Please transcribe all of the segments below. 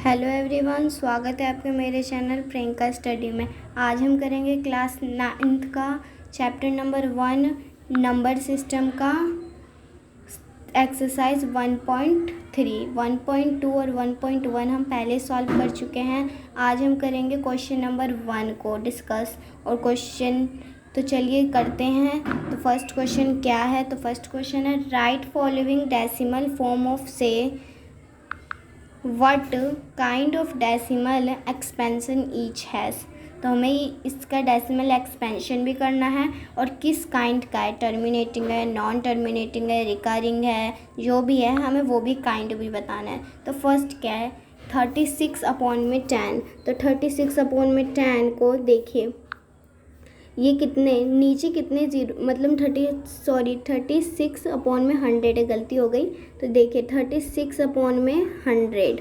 Hello everyone, स्वागत है आपके मेरे चैनल प्रियंका स्टडी में। आज हम करेंगे क्लास 9th का चैप्टर नंबर 1 नंबर सिस्टम का एक्सरसाइज 1.3, 1.2 और 1.1 हम पहले सॉल्व कर चुके हैं। आज हम करेंगे क्वेश्चन नंबर 1 को डिस्कस और क्वेश्चन तो चलिए करते हैं। तो फर्स्ट क्वेश्चन क्या है? तो फर्स्ट क्वेश्चन है right following decimal form of से what kind of decimal expansion each has। तो हमें इसका डेसिमल एक्सपेंशन भी करना है और किस काइंड का है, टर्मिनेटिंग है, नॉन टर्मिनेटिंग है, रिकरिंग है, जो भी है हमें वो भी काइंड भी बताना है। तो फर्स्ट क्या है 36/10। तो 36/10 को देखिए ये कितने नीचे कितने जीरो मतलब 36/100 है, गलती हो गई। तो देखिए 36/100,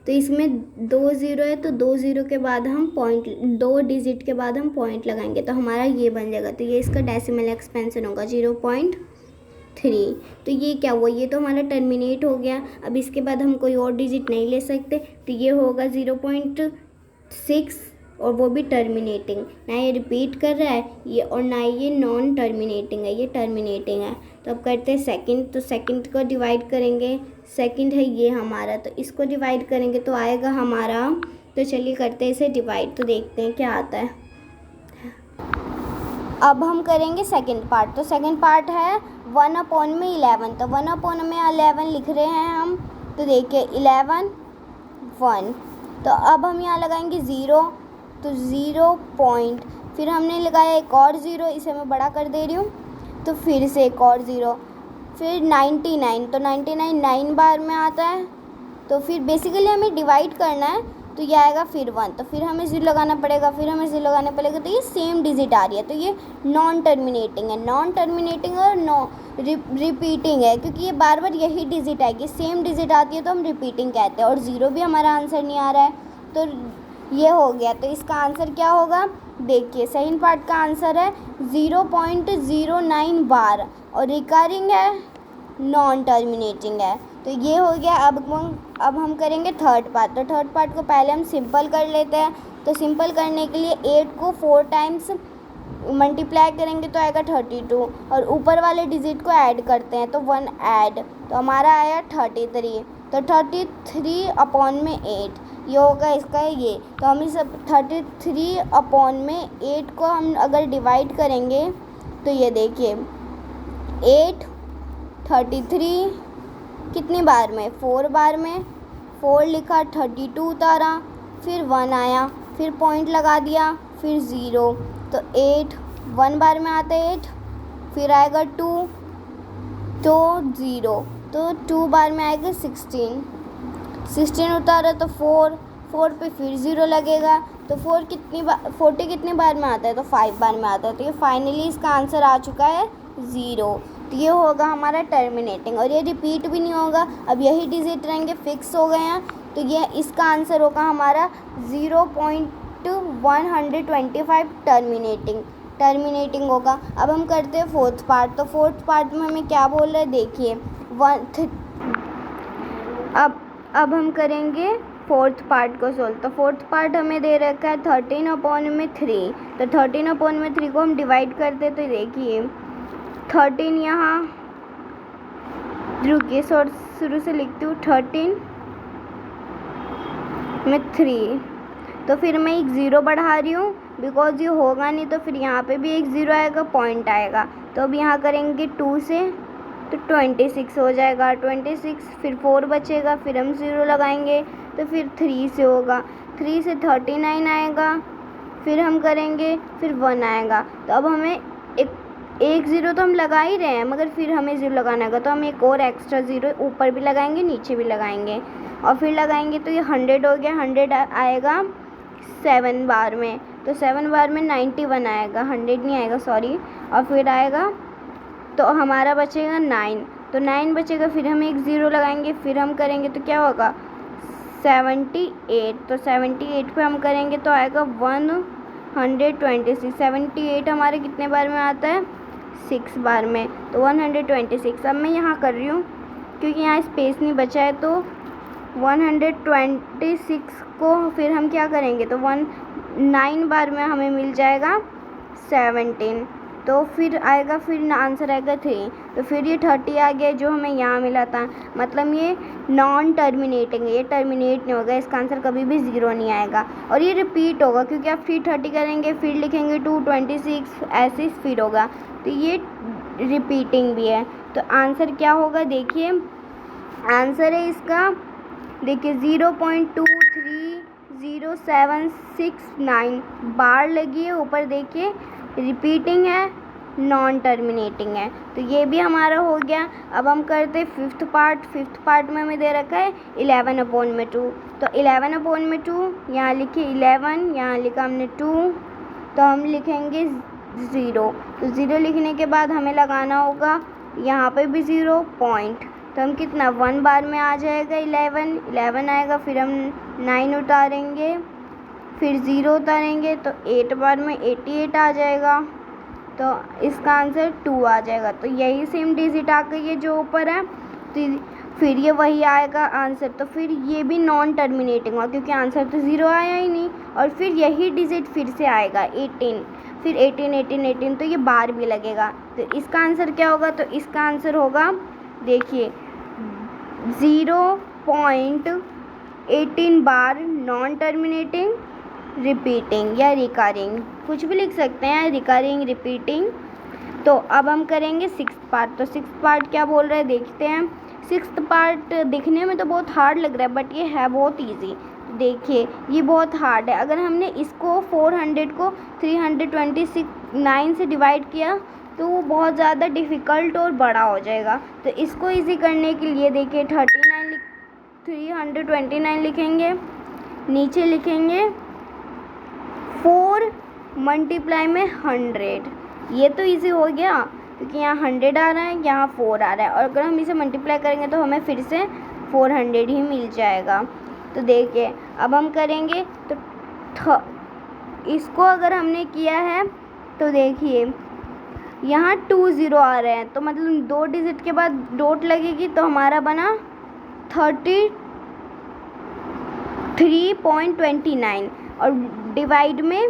तो इसमें 2 ज़ीरो है तो 2 ज़ीरो के बाद हम पॉइंट 2 डिजिट के बाद हम पॉइंट लगाएंगे तो हमारा ये बन जाएगा। तो ये इसका डेसिमल एक्सपेंशन होगा 0.3। तो ये क्या हुआ, ये तो हमारा टर्मिनेट हो गया। अब इसके बाद हम कोई और डिजिट नहीं ले सकते तो ये होगा 0.6 और वो भी टर्मिनेटिंग, ना ये रिपीट कर रहा है ये और ना ये नॉन टर्मिनेटिंग है, ये टर्मिनेटिंग है। तो अब करते हैं सेकंड। तो सेकंड को डिवाइड करेंगे, सेकंड है ये हमारा, तो इसको डिवाइड करेंगे तो आएगा हमारा। तो चलिए करते हैं इसे डिवाइड, तो देखते हैं क्या आता है। अब हम करेंगे सेकंड पार्ट। तो सेकंड पार्ट है 1/11। तो 1/11 लिख रहे हैं हम। तो देखिए 11 1। तो अब हम यहाँ लगाएंगे 0, तो 0 पॉइंट, फिर हमने लगाया एक और 0, इसे मैं बड़ा कर दे रही हूँ। तो फिर से एक और 0, फिर 99। तो 99 9 बार में आता है। तो फिर बेसिकली हमें डिवाइड करना है तो ये आएगा फिर 1, तो फिर हमें 0 लगाना पड़ेगा, फिर हमें 0 लगाना पड़ेगा। तो ये सेम डिजिट आ रही है, तो ये नॉन टर्मिनेटिंग है। नॉन टर्मिनेटिंग और रिपीटिंग है, क्योंकि ये बार बार यही डिजिट आएगी, सेम डिजिट आती है तो हम रिपीटिंग कहते हैं। और 0 भी हमारा आंसर नहीं आ रहा है, तो ये हो गया। तो इसका आंसर क्या होगा, देखिए सेकंड पार्ट का आंसर है 0.09 बार और रिकरिंग है, नॉन टर्मिनेटिंग है। तो ये हो गया। अब हम करेंगे थर्ड पार्ट। तो थर्ड पार्ट को पहले हम सिंपल कर लेते हैं। तो सिंपल करने के लिए 8 को 4 टाइम्स मल्टीप्लाई करेंगे तो आएगा 32 और ऊपर वाले डिजिट को ऐड करते हैं तो 1 ऐड, तो हमारा आया 33। तो 33/8 ये होगा इसका ये। तो हम इस 33/8 को हम अगर डिवाइड करेंगे तो ये देखिए 8 33 कितनी बार में, 4 बार में, 4 लिखा, 32 उतारा, फिर 1 आया, फिर पॉइंट लगा दिया, फिर 0। तो 8 1 बार में आता है 8, फिर आएगा 2 तो 0, तो 2 बार में आएगा 16 उतारा तो 4 पे फिर 0 लगेगा। तो 40 कितनी बार में आता है, तो 5 बार में आता है। तो ये फाइनली इसका आंसर आ चुका है 0। तो ये होगा हमारा टर्मिनेटिंग और ये रिपीट भी नहीं होगा। अब यही डिजिट रहेंगे, फिक्स हो गए हैं। तो ये इसका आंसर होगा हमारा 0.125 टर्मिनेटिंग होगा। अब हम करते हैं फोर्थ पार्ट। तो फोर्थ पार्ट में हमें क्या बोल रहे हैं, देखिए अब हम करेंगे फोर्थ पार्ट को सोल्व। तो फोर्थ पार्ट हमें दे रखा है 13/3। तो 13/3 को हम डिवाइड करते तो देखिए 13 यहाँ, रुकिए शुरू से लिखती हूँ, 13 में 3। तो फिर मैं एक 0 बढ़ा रही हूँ बिकॉज ये होगा नहीं, तो फिर यहाँ पे भी एक 0 आएगा, पॉइंट आएगा। तो अब यहाँ करेंगे 2 से तो 26 हो जाएगा, 26, फिर 4 बचेगा, फिर हम 0 लगाएंगे तो फिर 3 से होगा, 3 से 39 आएगा, फिर हम करेंगे, फिर 1 आएगा। तो अब हमें एक 0 तो हम लगा ही रहे हैं मगर फिर हमें 0 लगाना होगा, तो हम एक और एक्स्ट्रा 0 ऊपर भी लगाएंगे, नीचे भी लगाएंगे और फिर लगाएंगे तो ये 100 हो गया। 100 आएगा 7 बार में, तो 7 बार में 91 आएगा, 100 नहीं आएगा सॉरी। और फिर आएगा तो हमारा बचेगा 9, तो 9 बचेगा, फिर हम एक 0 लगाएंगे, फिर हम करेंगे तो क्या होगा 78। तो 78 पे हम करेंगे तो आएगा 126। 78 हमारे कितने बार में आता है, 6 बार में, तो 126। अब मैं यहाँ कर रही हूँ क्योंकि यहाँ स्पेस नहीं बचा है तो 126 को फिर हम क्या करेंगे तो 9 बार में हमें मिल जाएगा 17, तो फिर आएगा, फिर आंसर आएगा 3, तो फिर ये 30 आ गया जो हमें यहाँ मिला था। मतलब ये नॉन टर्मिनेटिंग है, ये टर्मिनेट नहीं होगा, इसका आंसर कभी भी 0 नहीं आएगा। और ये रिपीट होगा क्योंकि आप फिर 30 करेंगे, फिर लिखेंगे 226, ऐसे फिर होगा, तो ये रिपीटिंग भी है। तो आंसर क्या होगा देखिए, आंसर है इसका देखिए 0.230769 बार लगी है ऊपर, देखिए रिपीटिंग है, नॉन टर्मिनेटिंग है। तो ये भी हमारा हो गया। अब हम करते फिफ्थ पार्ट में हमें दे रखा है 11/2, तो 11/2 यहाँ लिखे 11, यहाँ लिखा हमने 2, तो हम लिखेंगे 0, तो 0 लिखने के बाद हमें लगाना होगा यहाँ पे भी 0 पॉइंट, तो हम कितना 1 बार में आ जाएगा 11 आएगा, फिर हम 9 उतारेंगे, फिर 0 उतारेंगे, तो 8 बार में 88 आ जाएगा, तो इसका आंसर 2 आ जाएगा। तो यही सेम डिजिट आ गई है जो ऊपर है, तो फिर ये वही आएगा आंसर। तो फिर ये भी नॉन टर्मिनेटिंग हुआ क्योंकि आंसर तो 0 आया ही नहीं, और फिर यही डिजिट फिर से आएगा 18, फिर 18, तो ये बार भी लगेगा। तो इसका आंसर क्या होगा, तो इसका आंसर होगा देखिए 0.18 बार, नॉन टर्मिनेटिंग, रिपीटिंग या रिकरिंग, कुछ भी लिख सकते हैं, रिकरिंग, रिपीटिंग। तो अब हम करेंगे 6th पार्ट। तो 6th पार्ट क्या बोल रहे हैं देखते हैं। 6th पार्ट दिखने में तो बहुत हार्ड लग रहा है, बट ये है बहुत इजी। देखिए ये बहुत हार्ड है। अगर हमने इसको 400 को 329 से डिवाइड किया तो वो बहुत ज़्यादा डिफ़िकल्ट और बड़ा हो जाएगा। तो इसको इजी करने के लिए देखिए 329 लिखेंगे, नीचे लिखेंगे 4 मल्टीप्लाई में 100। ये तो इजी हो गया क्योंकि यहाँ 100 आ रहा है, यहाँ 4 आ रहा है, और अगर हम इसे मल्टीप्लाई करेंगे तो हमें फिर से 400 ही मिल जाएगा। तो देखिए अब हम करेंगे तो इसको अगर हमने किया है तो देखिए यहाँ 20 आ रहे हैं, तो मतलब 2 डिजिट के बाद डॉट लगेगी, तो हमारा बना 33.29 और डिवाइड में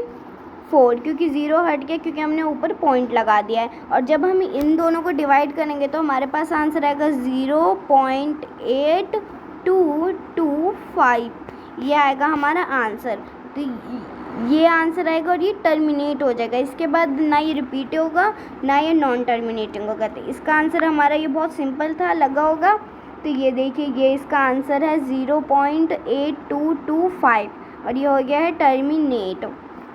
4 क्योंकि 0 हट गया क्योंकि हमने ऊपर पॉइंट लगा दिया है। और जब हम इन दोनों को डिवाइड करेंगे तो हमारे पास आंसर आएगा 0.8225, ये आएगा हमारा आंसर। तो ये आंसर आएगा और ये टर्मिनेट हो जाएगा। इसके बाद ना ये रिपीट होगा ना ये नॉन टर्मिनेटिंग होगा। तो इसका आंसर हमारा ये बहुत सिंपल था, लगा होगा। तो ये देखिए ये इसका आंसर है 0.8225 और ये हो गया है टर्मिनेट।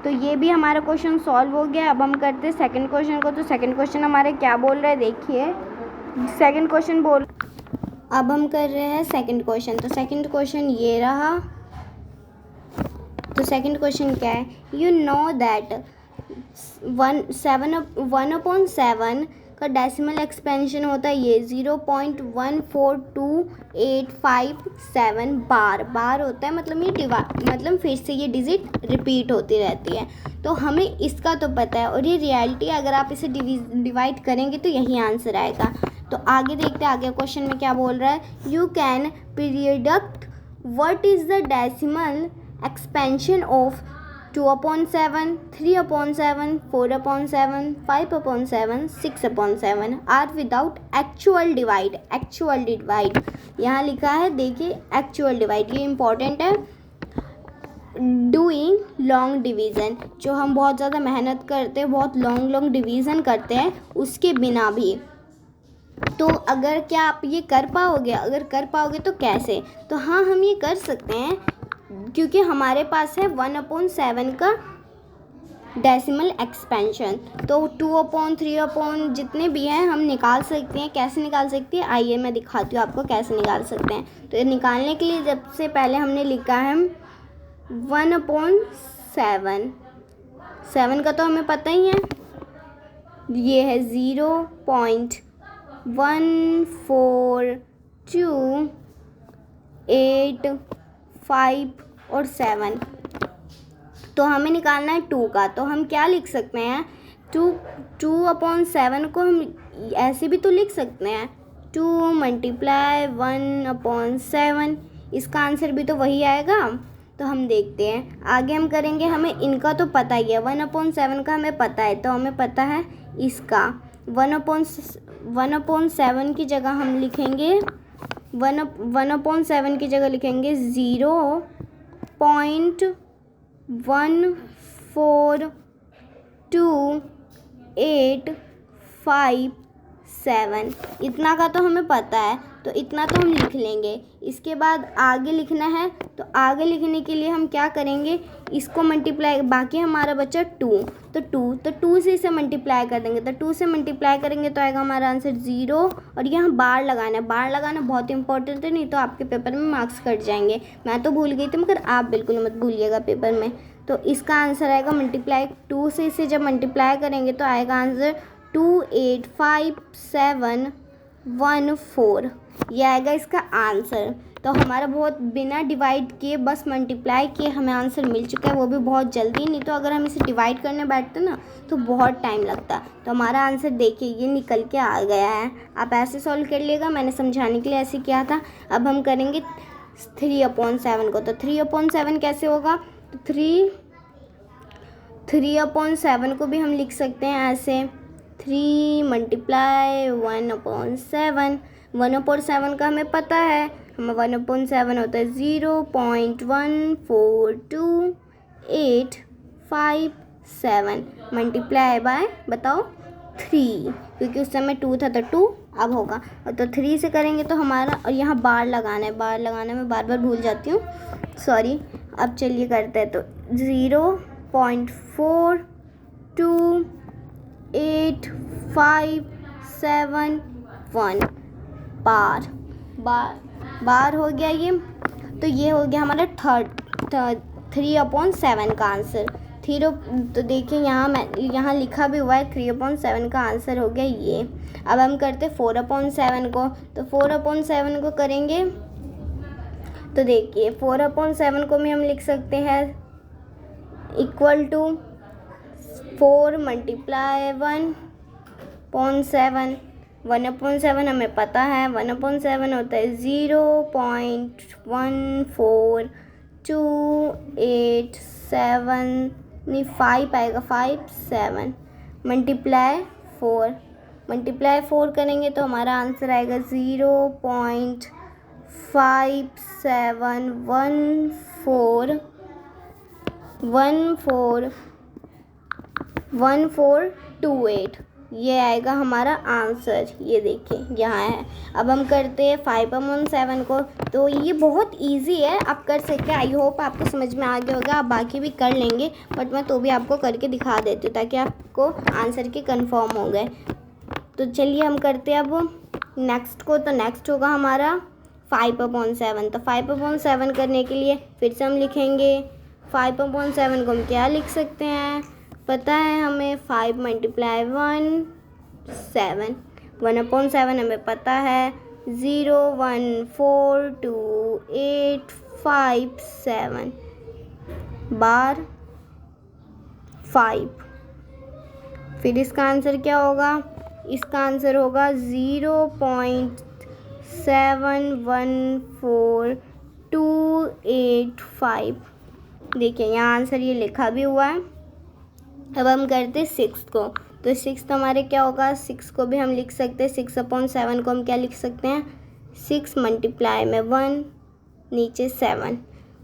तो ये भी हमारा क्वेश्चन सॉल्व हो गया। अब हम करते हैं सेकंड क्वेश्चन को। तो सेकंड क्वेश्चन हमारे क्या बोल रहा है देखिए, सेकंड क्वेश्चन बोल, अब हम कर रहे हैं सेकंड क्वेश्चन। तो सेकंड क्वेश्चन ये रहा। तो सेकंड क्वेश्चन क्या है, यू नो दैट 1/7 का डेसिमल एक्सपेंशन होता है ये 0.142857 बार होता है। मतलब ये मतलब फिर से ये डिजिट रिपीट होती रहती है। तो हमें इसका तो पता है और ये रियलिटी, अगर आप इसे डिवाइड करेंगे तो यही आंसर आएगा। तो आगे देखते हैं आगे क्वेश्चन में क्या बोल रहा है। You can predict what is the decimal expansion of 2/7, 3/7, 4/7, 5/7, 6/7 are without actual divide. Actual divide यहाँ लिखा है, देखिए एक्चुअल डिवाइड, ये इम्पॉर्टेंट है। डूइंग लॉन्ग डिवीज़न, जो हम बहुत ज़्यादा मेहनत करते हैं, बहुत लॉन्ग डिवीज़न करते हैं उसके बिना भी। तो अगर क्या आप ये कर पाओगे, अगर कर पाओगे तो कैसे। तो हाँ हम ये कर सकते हैं क्योंकि हमारे पास है 1/7 का डेसिमल एक्सपेंशन। तो 2/3 जितने भी हैं हम निकाल सकते हैं। कैसे निकाल सकते हैं आइए मैं दिखाती हूँ आपको कैसे निकाल सकते हैं। तो निकालने के लिए सबसे पहले हमने लिखा है 1/7, 7 का तो हमें पता ही है, ये है 0.14285 और 7। तो हमें निकालना है 2 का। तो हम क्या लिख सकते हैं, 2/7 को हम ऐसे भी तो लिख सकते हैं 2 × 1/7, इसका आंसर भी तो वही आएगा। तो हम देखते हैं आगे हम करेंगे। हमें इनका तो पता ही है, 1/7 का हमें पता है, तो हमें पता है इसका 1/7 की जगह हम लिखेंगे 1/7 की जगह लिखेंगे 0.14285 इतना का तो हमें पता है, तो इतना तो हम लिख लेंगे। इसके बाद आगे लिखना है, तो आगे लिखने के लिए हम क्या करेंगे, इसको मल्टीप्लाई, बाकी हमारा बचा 2, तो 2 से इसे मल्टीप्लाई कर देंगे, तो 2 से मल्टीप्लाई करेंगे तो आएगा हमारा आंसर 0। और यहाँ बार लगाना है, बार लगाना बहुत इंपॉर्टेंट है, नहीं तो आपके पेपर में मार्क्स कट जाएंगे। मैं तो भूल गई थी, मगर आप बिल्कुल मत भूलिएगा पेपर में। तो इसका आंसर आएगा मल्टीप्लाई 2 से इसे जब मल्टीप्लाई करेंगे तो आएगा आंसर 285714, ये आएगा इसका आंसर। तो हमारा बहुत बिना डिवाइड किए बस मल्टीप्लाई किए हमें आंसर मिल चुका है, वो भी बहुत जल्दी। नहीं तो अगर हम इसे डिवाइड करने बैठते ना तो बहुत टाइम लगता। तो हमारा आंसर देखिए ये निकल के आ गया है। आप ऐसे सॉल्व कर लिएगा, मैंने समझाने के लिए ऐसे किया था। अब हम करेंगे 3/7 को। तो 3/7 कैसे होगा, तो 3/7 को भी हम लिख सकते हैं ऐसे 3 मल्टीप्लाई 1/7। 1/7 का हमें पता है, हमें 1/7 होता है 0.14285 मल्टीप्लाई बाय बताओ 3, क्योंकि उस समय 2 था तो 2 अब होगा। तो 3 से करेंगे तो हमारा, और यहाँ बार लगाना है, बार लगाना मैं बार बार भूल जाती हूँ, सॉरी। अब चलिए करते हैं, तो 0.42857 बार हो गया ये। तो ये हो गया हमारा 3/7 का आंसर। तो देखिए यहाँ लिखा भी हुआ है 3/7 का आंसर हो गया ये। अब हम करते 4/7 को। तो 4/7 को करेंगे, तो देखिए 4/7 को भी हम लिख सकते हैं इक्वल टू 4 मल्टीप्लाई 1/7। 1/7 हमें पता है, 1/7 होता है 0.14287 नहीं 5 आएगा 57 मल्टीप्लाई 4 करेंगे तो हमारा आंसर आएगा 0.571428 ये आएगा हमारा आंसर। ये देखिए यहाँ है। अब हम करते हैं 5/7 को। तो ये बहुत इजी है, आप कर सकते हैं। आई होप आपको समझ में आ गया होगा, आप बाकी भी कर लेंगे, बट मैं तो भी आपको करके दिखा देती हूँ ताकि आपको आंसर के कंफर्म हो गए। तो चलिए हम करते हैं अब नेक्स्ट को। तो नेक्स्ट होगा हमारा 5/7। तो 5/7 करने के लिए फिर से हम लिखेंगे 5/7 को हम क्या लिख सकते हैं, पता है हमें 5 मल्टीप्लाई 7। 1/7 हमें पता है 0.14287 बार 5। फिर इसका आंसर क्या होगा, इसका आंसर होगा 0.714285। देखिए यहाँ आंसर ये लिखा भी हुआ है। अब हम करते हैं 6 को। तो 6 हमारे क्या होगा, 6 को भी हम लिख सकते हैं 6/7 को हम क्या लिख सकते हैं 6 मल्टीप्लाई में 1 नीचे 7।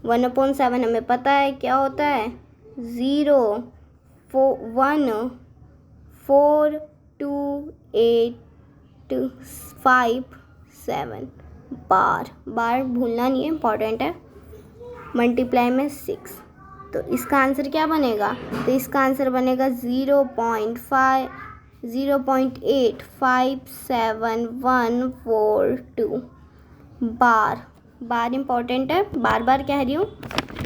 1/7 हमें पता है क्या होता है 0.14285 बार भूलना नहीं है, इम्पॉर्टेंट है। मल्टीप्लाई में 6, तो इसका आंसर क्या बनेगा, तो इसका आंसर बनेगा 0.857142 बार इम्पॉर्टेंट है, बार बार कह रही हूँ,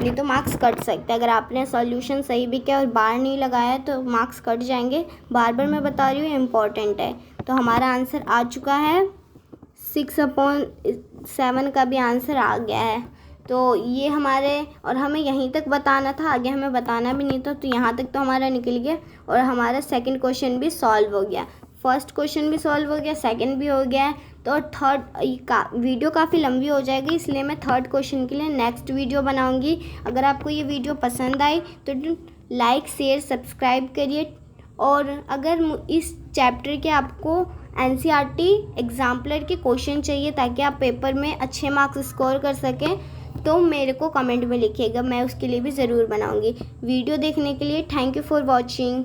नहीं तो मार्क्स कट सकते हैं। अगर आपने सॉल्यूशन सही भी किया और बार नहीं लगाया तो मार्क्स कट जाएंगे। बार बार मैं बता रही हूँ, इम्पॉर्टेंट है। तो हमारा आंसर आ चुका है 6/7 का भी आंसर आ गया है। तो ये हमारे, और हमें यहीं तक बताना था, आगे हमें बताना भी नहीं था। तो यहाँ तक तो हमारा निकल गया और हमारा सेकंड क्वेश्चन भी सॉल्व हो गया। फर्स्ट क्वेश्चन भी सॉल्व हो गया, सेकंड भी हो गया है। तो थर्ड वीडियो काफ़ी लंबी हो जाएगी, इसलिए मैं थर्ड क्वेश्चन के लिए नेक्स्ट वीडियो बनाऊंगी। अगर आपको ये वीडियो पसंद आई तो लाइक शेयर सब्सक्राइब करिए। और अगर इस चैप्टर के आपको NCERT एग्जाम्पलर के क्वेश्चन चाहिए ताकि आप पेपर में अच्छे मार्क्स स्कोर कर सकें, तो मेरे को कमेंट में लिखिएगा, मैं उसके लिए भी ज़रूर बनाऊंगी। वीडियो देखने के लिए थैंक यू फॉर वॉचिंग।